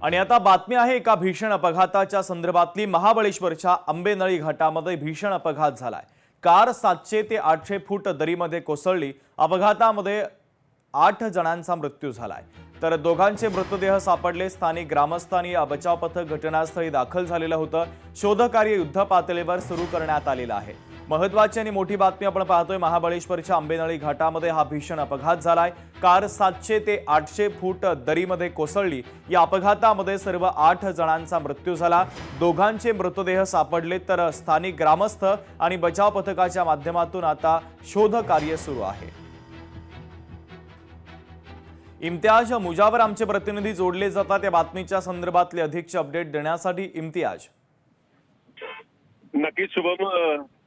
आणि आता बातमी आहे एका भीषण अपघाताच्या संदर्भातली। महाबळेश्वरच्या आंबेनळी घाटामध्ये भीषण अपघात झालाय। कार 700 ते 800 फूट दरीमध्ये कोसळली। अपघातामध्ये 8 जणांचा मृत्यू झालाय, तर दोघांचे मृतदेह सापडले। स्थानिक ग्रामस्थांनी बचाव पथक घटनास्थळी दाखल झालेलं होतं। शोधकार्य युद्धपातळीवर सुरू करण्यात आलेलं आहे। महत्त्वाची आणि मोठी बातमी आपण पाहतोय। महाबळेश्वरच्या आंबेनळी घाटामध्ये हा भीषण अपघात झालाय। कार 700 ते 800 फूट दरीमध्ये कोसळली। या अपघातामध्ये सर्व 8 जणांचा मृत्यू झाला। दोघांचे मृतदेह सापडले, तर स्थानिक ग्रामस्थ आणि बचाव पथकाच्या माध्यमातून आता शोधकार्य सुरू आहे। इम्तियाज मुजावर आमचे प्रतिनिधी जोडले जातात या बातमीच्या संदर्भातले अधिकचे अपडेट देण्यासाठी। इम्तियाज, नक्कीच शुभम,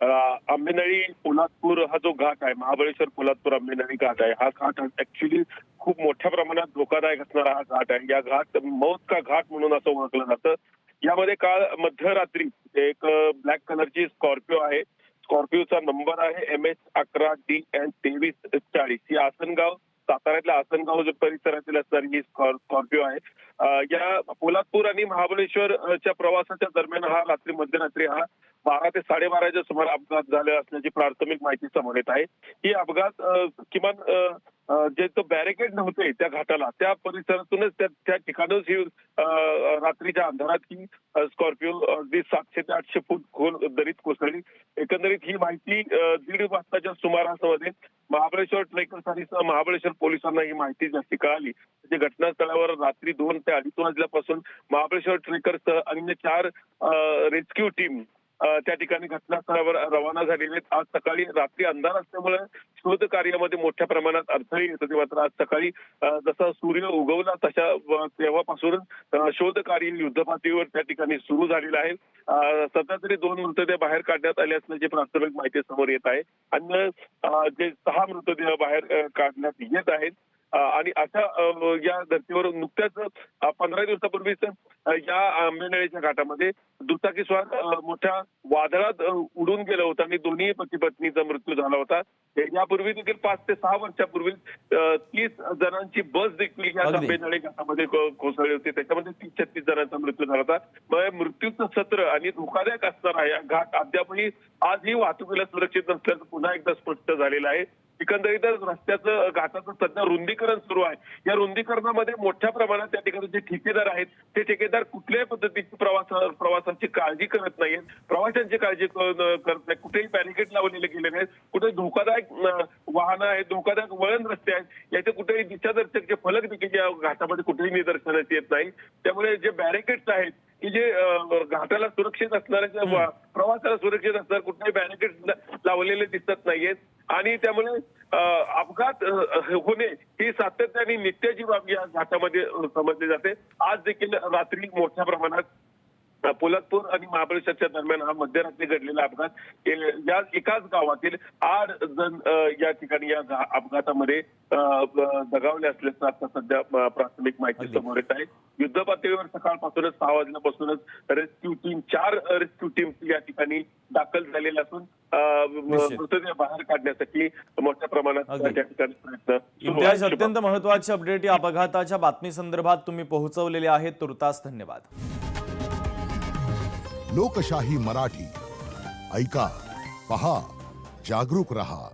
आंबेनळी पोलादपूर हा जो घाट आहे, महाबळेश्वर पोलादपूर आंबेनळी घाट आहे, हा घाट ऍक्च्युली खूप मोठ्या प्रमाणात धोकादायक असणारा हा घाट आहे। या घाट मौत का घाट म्हणून असं ओळखलं जातं। यामध्ये काल मध्यरात्री एक ब्लॅक कलरची स्कॉर्पिओ आहे। स्कॉर्पिओचा नंबर आहे MS11DN2340। ही आसनगाव, साताऱ्यातल्या आसनगाव परिसरातील असणारी ही स्कॉर्पिओ आहे। या पोलादपूर आणि महाबळेश्वरच्या प्रवासाच्या दरम्यान हा मध्यरात्री 12 ते 12:30च्या सुमारास अपघात झाला असल्याची प्राथमिक माहिती समोर येत आहे। ही अपघात किमान जे तो बॅरिकेड नव्हते त्या घाटाला, त्या परिसरातूनच त्या ठिकाणच ही रात्रीच्या अंधारात ही स्कॉर्पिओ अगदी 700 ते 800 फूट खोल दरीत कोसळली। एकंदरीत ही माहिती 1:30 वाजताच्या सुमारासमध्ये महाबळेश्वर ट्रेकर्स आणि महाबळेश्वर पोलिसांना ही माहिती जशी कळाली, म्हणजे घटनास्थळावर रात्री 2 ते 2:30 वाजल्यापासून महाबळेश्वर ट्रेकर्स अन्य 4 रेस्क्यू टीम त्या ठिकाणी घटनास्थळावर रवाना झालेले आहेत। आज सकाळी रात्री अंधार असल्यामुळे शोध कार्यामध्ये मोठ्या प्रमाणात अडथळे येत होते, मात्र आज सकाळी जसा सूर्य उगवला तशा तेव्हापासून शोध कार्य युद्धपातळीवर त्या ठिकाणी सुरू झालेलं आहे। सध्या तरी 2 मृतदेह बाहेर काढण्यात आले असल्याची प्राथमिक माहिती समोर येत आहे। अन्य जे 6 मृतदेह बाहेर काढण्यात येत आहेत। आणि अशा या धर्तीवर नुकत्याच 15 दिवसापूर्वीच या आंबेनळीच्या घाटामध्ये दुचाकीस्वार मोठ्या वादळात उडून गेलं होतं आणि दोन्ही पती पत्नीचा मृत्यू झाला होता। यापूर्वी देखील 5 ते 6 वर्षापूर्वी 30 जणांची बस देखील या आंबेनळी घाटामध्ये कोसळली होती। त्याच्यामध्ये 30-36 जणांचा मृत्यू झाला होता। मृत्यूचं सत्र आणि धोकादायक असणारा हा घाट अद्यापही आजही वाहतुकीला सुरक्षित नसल्याचं पुन्हा एकदा स्पष्ट झालेलं आहे। एकंदरीतच रस्त्याचं घाटाचं सध्या रुंदीकरण सुरू आहे। या रुंदीकरणामध्ये मोठ्या प्रमाणात त्या ठिकाणी जे ठेकेदार आहेत, ते ठेकेदार कुठल्याही पद्धतीची प्रवासाची काळजी करत नाहीत, प्रवाशांची काळजी करत नाही। कुठेही बॅरिकेड लावलेले गेले नाहीत, कुठेही धोकादायक वाहनं आहेत, धोकादायक वळण रस्ते आहेत, याचे कुठेही दिशादर्शक जे फलक देखील या घाटामध्ये कुठेही निदर्शनास येत नाही। त्यामुळे जे बॅरिकेड्स आहेत की जे घाटाला सुरक्षित असणाऱ्या, प्रवासाला सुरक्षित असणार कुठेही बॅरिकेड लावलेले दिसत नाहीयेत आणि त्यामुळे अपघात होणे ही सातत्याने नित्याची बाब या घाटामध्ये समजली जाते। आज देखील रात्री मोठ्या प्रमाणात पोलादपूर आणि महाबळेश्वरच्या दरम्यान हा मध्यरात्री घडलेला अपघात, या एकाच गावातील 8 जण या ठिकाणी या अपघातामध्ये दगावले असल्याचं आता सध्या प्राथमिक माहिती समोर येत आहे। युद्धपातळीवर सकाळपासूनच 6 वाजल्यापासूनच रेस्क्यू टीम 4 रेस्क्यू टीम या ठिकाणी दाखल झालेल्या असून मृतदेह बाहेर काढण्यासाठी मोठ्या प्रमाणात त्या ठिकाणी प्रयत्न सुरू आहेत। अत्यंत महत्त्वाचे अपडेट या अपघाताच्या बातमी संदर्भात तुम्ही पोहोचवलेले आहेत, तुर्तास धन्यवाद। लोकशाही मराठी ऐका, पहा, जागरूक रहा।